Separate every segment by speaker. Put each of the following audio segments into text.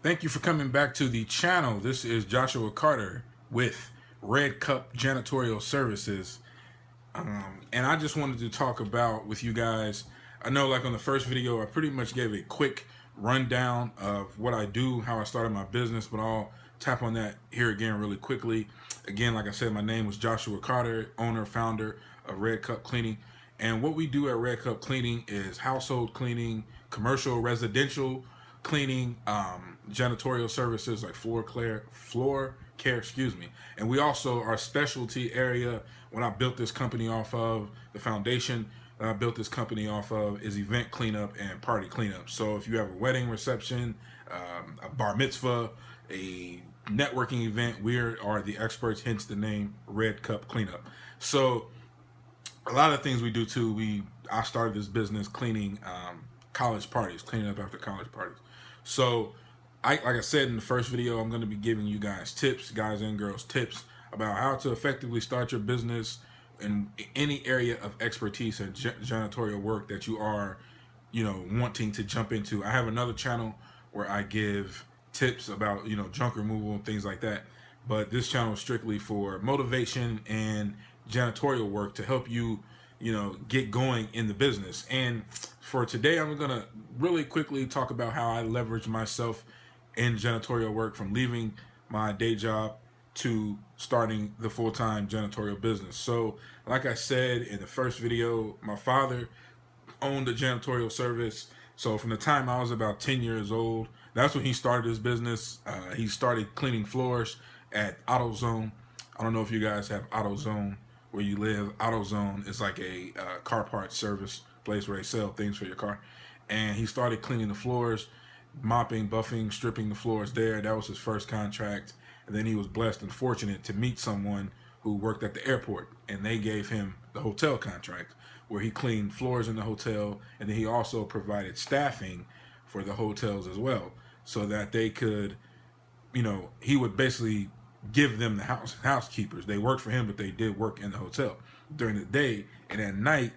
Speaker 1: Thank you for coming back to the channel. This is Joshua Carter with Red Cup Janitorial Services. And I just wanted to talk about with you guys. I know, like on the first video, I pretty much gave a quick rundown of what I do, how I started my business, but I'll tap on that here again really quickly. Again, like I said, my name was Joshua Carter, owner, founder of Red Cup Cleaning. And what we do at Red Cup Cleaning is household cleaning, commercial, residential cleaning, janitorial services like floor care, excuse me. And we also, our specialty area, when I built this company off of, the foundation that I built this company off of is event cleanup and party cleanup. So if you have a wedding reception, a bar mitzvah, a networking event, we are the experts, hence the name Red Cup Cleanup. So a lot of things we do too. I started this business cleaning college parties, cleaning up after college parties. So like I said in the first video, I'm going to be giving you guys tips, guys and girls tips about how to effectively start your business in any area of expertise and janitorial work that you are, wanting to jump into. I have another channel where I give tips about, junk removal and things like that. But this channel is strictly for motivation and janitorial work to help you, get going in the business. And for today, I'm going to really quickly talk about how I leverage myself in janitorial work from leaving my day job to starting the full-time janitorial business. So like I said in the first video, my father owned a janitorial service. So from the time I was about 10 years old, that's when he started his business. He started cleaning floors at AutoZone. I don't know if you guys have AutoZone where you live. AutoZone is like a car parts service place where they sell things for your car. And he started cleaning the floors, mopping, buffing, stripping the floors there. That was his first contract. And then he was blessed and fortunate to meet someone who worked at the airport, and they gave him the hotel contract where he cleaned floors in the hotel, and then he also provided staffing for the hotels as well, so that they could, he would basically give them the housekeepers. They worked for him, but they did work in the hotel during the day, and at night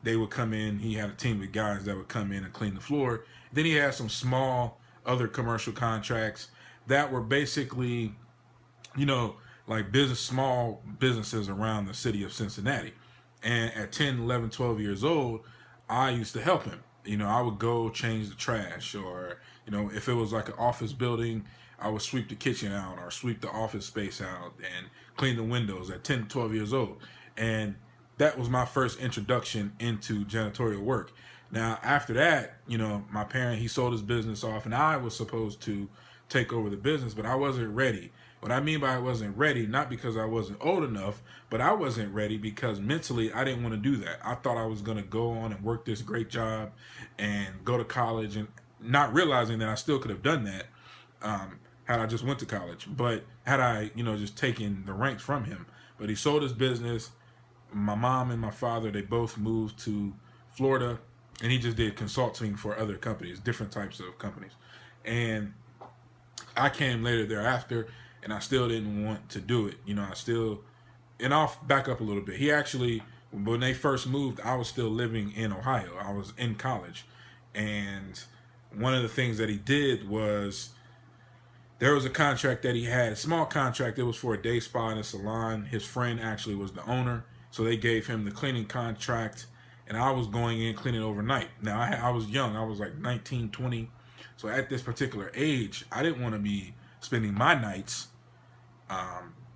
Speaker 1: they would come in. He had a team of guys that would come in and clean the floor. Then he had some small other commercial contracts that were basically, like small businesses around the city of Cincinnati. And at 10, 11, 12 years old, I used to help him. I would go change the trash, or, if it was like an office building, I would sweep the kitchen out or sweep the office space out and clean the windows at 10, 12 years old. And that was my first introduction into janitorial work. Now, after that, my parent, he sold his business off, and I was supposed to take over the business, but I wasn't ready. What I mean by I wasn't ready, not because I wasn't old enough, but I wasn't ready because mentally I didn't want to do that. I thought I was going to go on and work this great job and go to college, and not realizing that I still could have done that had I just went to college. But had I, just taken the ranks from him. But he sold his business. My mom and my father, they both moved to Florida, and he just did consulting for other companies, different types of companies. And I came later thereafter, and I still didn't want to do it. And I'll back up a little bit. He actually, when they first moved, I was still living in Ohio. I was in college. And one of the things that he did was, there was a contract that he had, a small contract. It was for a day spa and a salon. His friend actually was the owner. So they gave him the cleaning contract, and I was going in cleaning overnight. Now, I was young. I was like 19, 20. So at this particular age, I didn't want to be spending my nights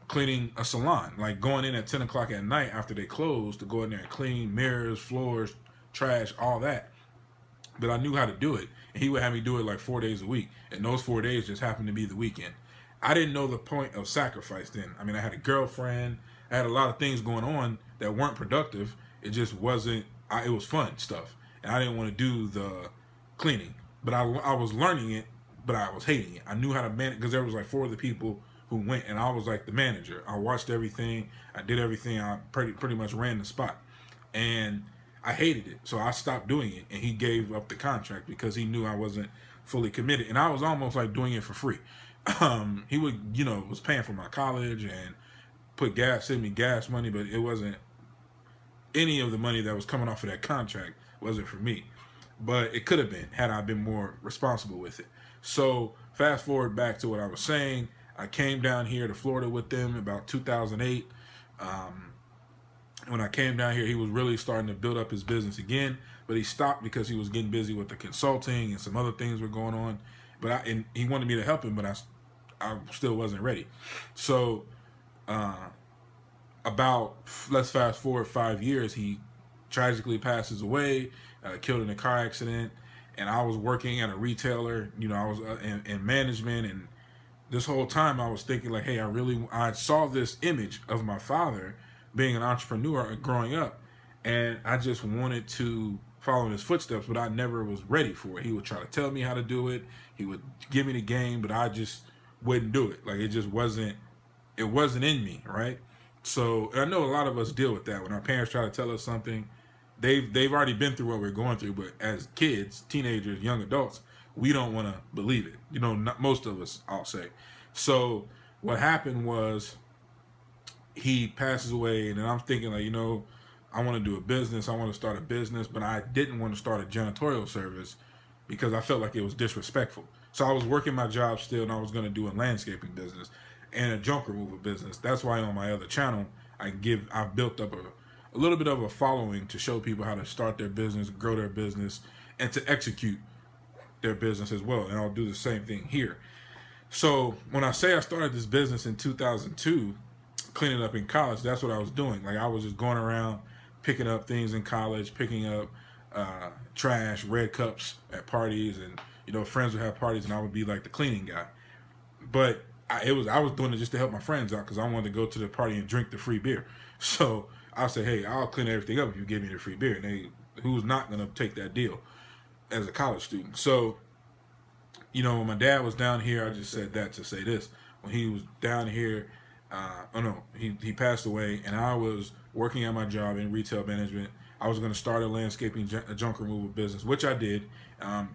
Speaker 1: cleaning a salon, like going in at 10 o'clock at night after they closed to go in there and clean mirrors, floors, trash, all that. But I knew how to do it, and he would have me do it like 4 days a week, and those 4 days just happened to be the weekend. I didn't know the point of sacrifice then. I mean, I had a girlfriend, I had a lot of things going on that weren't productive. It just wasn't, it was fun stuff, and I didn't want to do the cleaning. But I was learning it, but I was hating it. I knew how to manage, because there was like 4 other people who went, and I was like the manager. I watched everything, I did everything, I pretty much ran the spot. And I hated it, so I stopped doing it, and he gave up the contract because he knew I wasn't fully committed, and I was almost like doing it for free. He would, was paying for my college and send me gas money, but it wasn't any of the money that was coming off of that contract wasn't for me. but it could have been had I been more responsible with it. So fast forward back to what I was saying. I came down here to Florida with them about 2008. When I came down here, he was really starting to build up his business again, but he stopped because he was getting busy with the consulting and some other things were going on. And he wanted me to help him, but I still wasn't ready. So about, let's fast forward 5 years, he tragically passes away, killed in a car accident, and I was working at a retailer. I was in management, and this whole time I was thinking like, hey, I saw this image of my father being an entrepreneur growing up, and I just wanted to follow in his footsteps, but I never was ready for it. He would try to tell me how to do it. He would give me the game, but I just wouldn't do it. Like, it just wasn't in me, right? So I know a lot of us deal with that when our parents try to tell us something. They've already been through what we're going through, but as kids, teenagers, young adults, we don't want to believe it. Not most of us, I'll say. So what happened was he passes away, and then I'm thinking like, I want to do a business. I want to start a business, but I didn't want to start a janitorial service because I felt like it was disrespectful. So I was working my job still, and I was going to do a landscaping business and a junk removal business. That's why on my other channel, I've built up a little bit of a following to show people how to start their business, grow their business, and to execute their business as well. And I'll do the same thing here. So when I say I started this business in 2002, cleaning up in college, that's what I was doing. Like, I was just going around picking up things in college, picking up trash, red cups at parties, and friends would have parties, and I would be like the cleaning guy. But I was doing it just to help my friends out because I wanted to go to the party and drink the free beer. So I say, hey, I'll clean everything up if you give me the free beer. And who's not going to take that deal as a college student? So, when my dad was down here, I just said that to say this. When he was down here, he passed away, and I was working at my job in retail management. I was going to start a landscaping junk removal business, which I did. I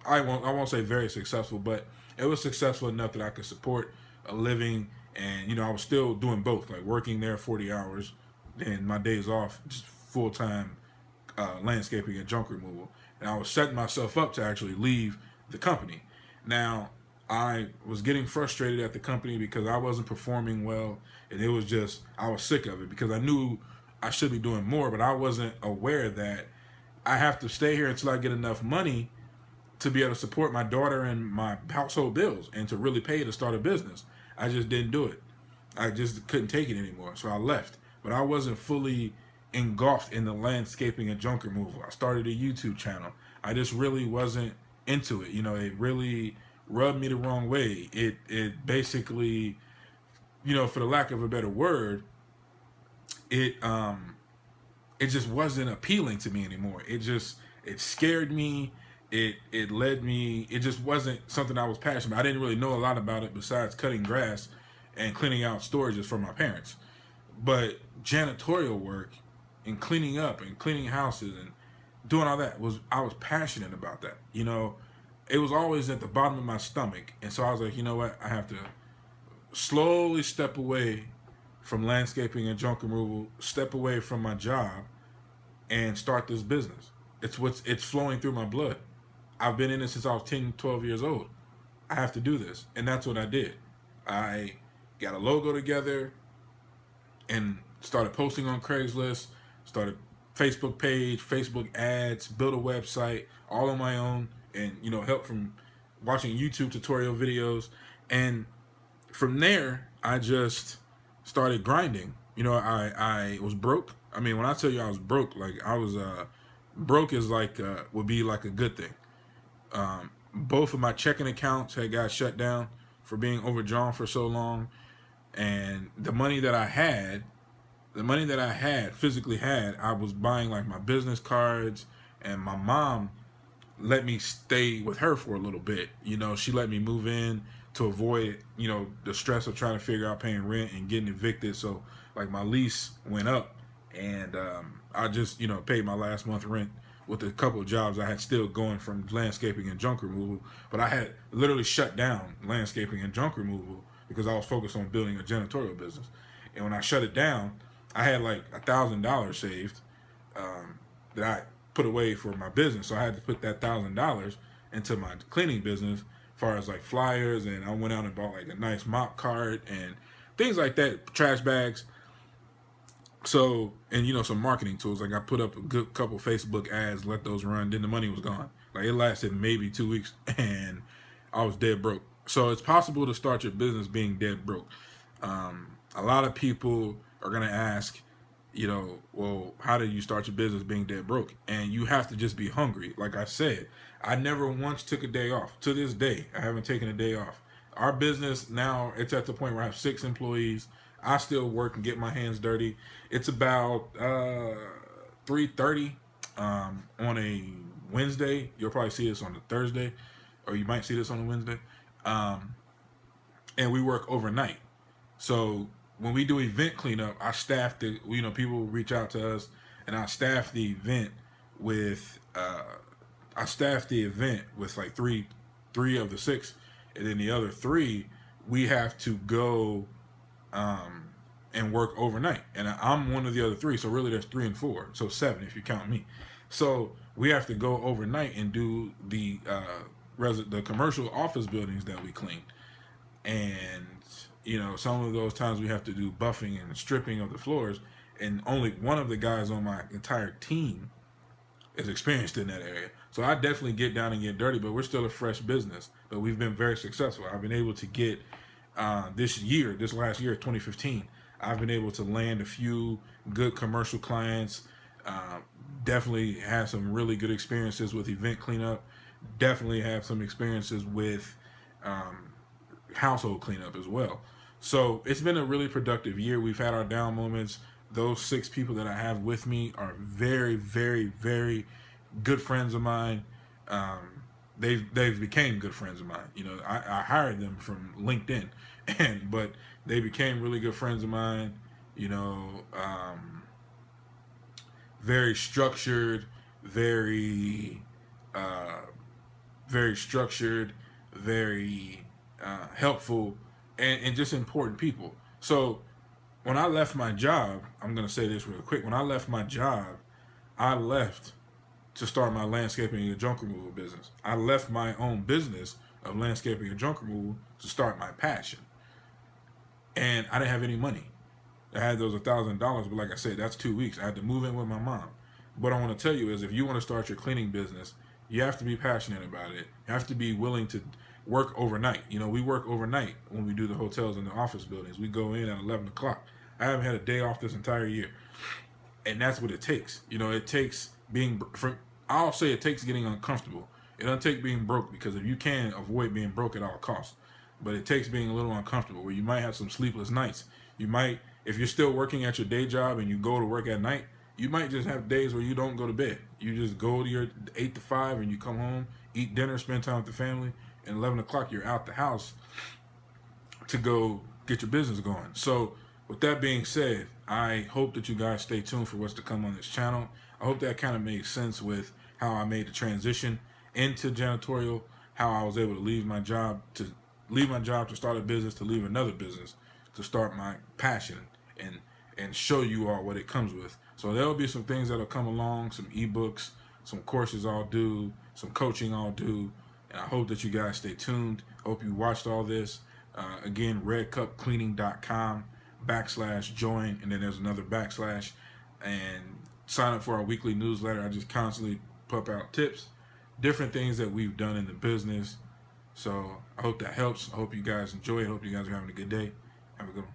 Speaker 1: won't say very successful, but it was successful enough that I could support a living, and I was still doing both, like working there 40 hours, and my days off, just full time landscaping and junk removal. And I was setting myself up to actually leave the company. Now, I was getting frustrated at the company because I wasn't performing well, and it was just, I was sick of it because I knew I should be doing more, but I wasn't aware that I have to stay here until I get enough money to be able to support my daughter and my household bills and to really pay to start a business. I just didn't do it. I just couldn't take it anymore, so I left. But I wasn't fully engulfed in the landscaping and junk removal. I started a YouTube channel. I just really wasn't into it. It really rubbed me the wrong way. It basically, for the lack of a better word, it just wasn't appealing to me anymore. It scared me. It led me. It just wasn't something I was passionate about. I didn't really know a lot about it besides cutting grass and cleaning out storages for my parents. But janitorial work and cleaning up and cleaning houses and doing all that I was passionate about that. It was always at the bottom of my stomach. And so I was like, you know what? I have to slowly step away from landscaping and junk removal, step away from my job, and start this business. It's flowing through my blood. I've been in it since I was 10, 12 years old. I have to do this. And that's what I did. I got a logo together and started posting on Craigslist, started Facebook page, Facebook ads, built a website, all on my own, and help from watching YouTube tutorial videos. And from there, I just started grinding. I was broke. I mean, when I tell you I was broke, like I was broke is like would be like a good thing. Both of my checking accounts had got shut down for being overdrawn for so long, and the money that I had physically had, I was buying like my business cards, and my mom let me stay with her for a little bit. She let me move in to avoid, the stress of trying to figure out paying rent and getting evicted. So like my lease went up, and I just, paid my last month rent with a couple of jobs I had still going from landscaping and junk removal. But I had literally shut down landscaping and junk removal because I was focused on building a janitorial business. And when I shut it down, I had like $1,000 saved that put away for my business. So I had to put that $1,000 into my cleaning business, as far as like flyers, and I went out and bought like a nice mop cart and things like that, trash bags. So, and you know, some marketing tools. Like I put up a good couple Facebook ads, let those run, then the money was gone. Like it lasted maybe 2 weeks and I was dead broke. So it's possible to start your business being dead broke. A lot of people are going to ask, you know, well, how do you start your business being dead broke? And you have to just be hungry. Like I said, I never once took a day off. To this day, I haven't taken a day off. Our business now, it's at the point where I have 6 employees. I still work and get my hands dirty. It's about 3:30 on a Wednesday. You'll probably see this on a Thursday, or you might see this on a Wednesday. And we work overnight. So when we do event cleanup, I staff the, you know, people reach out to us, and I staff the event with like three of the 6, and then the other 3 we have to go and work overnight. And I'm one of the other 3, so really there's 3 and 4, so 7 if you count me. So we have to go overnight and do the commercial office buildings that we clean. And you know, some of those times we have to do buffing and stripping of the floors, and only one of the guys on my entire team is experienced in that area. So I definitely get down and get dirty, but we're still a fresh business. But we've been very successful. I've been able to get this last year, 2015, I've been able to land a few good commercial clients. Definitely had some really good experiences with event cleanup. Definitely have some experiences with household cleanup as well. So it's been a really productive year. We've had our down moments. Those 6 people that I have with me are very, very, very good friends of mine. They've became good friends of mine. You know, I hired them from LinkedIn, but they became really good friends of mine. You know, very structured, very structured, very helpful, and just important people. So when I left my job, I'm going to say this real quick. When I left my job, I left to start my landscaping and junk removal business. I left my own business of landscaping and junk removal to start my passion. And I didn't have any money. I had those $1,000, but like I said, that's 2 weeks. I had to move in with my mom. What I want to tell you is, if you want to start your cleaning business, you have to be passionate about it. You have to be willing to work overnight. You know, we work overnight when we do the hotels and the office buildings. We go in at 11 o'clock. I haven't had a day off this entire year. And that's what it takes. You know, it takes I'll say it takes getting uncomfortable. It doesn't take being broke, because if you can, avoid being broke at all costs. But it takes being a little uncomfortable, where you might have some sleepless nights. You might, if you're still working at your day job and you go to work at night, you might just have days where you don't go to bed. You just go to your 8 to 5 and you come home, eat dinner, spend time with the family, and 11 o'clock you're out the house to go get your business going. So with that being said, I hope that you guys stay tuned for what's to come on this channel. I hope that kind of made sense with how I made the transition into janitorial, how I was able to leave my job to start a business, to leave another business to start my passion, and show you all what it comes with. So there'll be some things that'll come along, some ebooks, some courses I'll do, some coaching I'll do, and I hope that you guys stay tuned. I hope you watched all this. Again, redcupcleaning.com/join, and then there's another /, and sign up for our weekly newsletter. I just constantly pump out tips, different things that we've done in the business. So I hope that helps. I hope you guys enjoy it. I hope you guys are having a good day. Have a good one.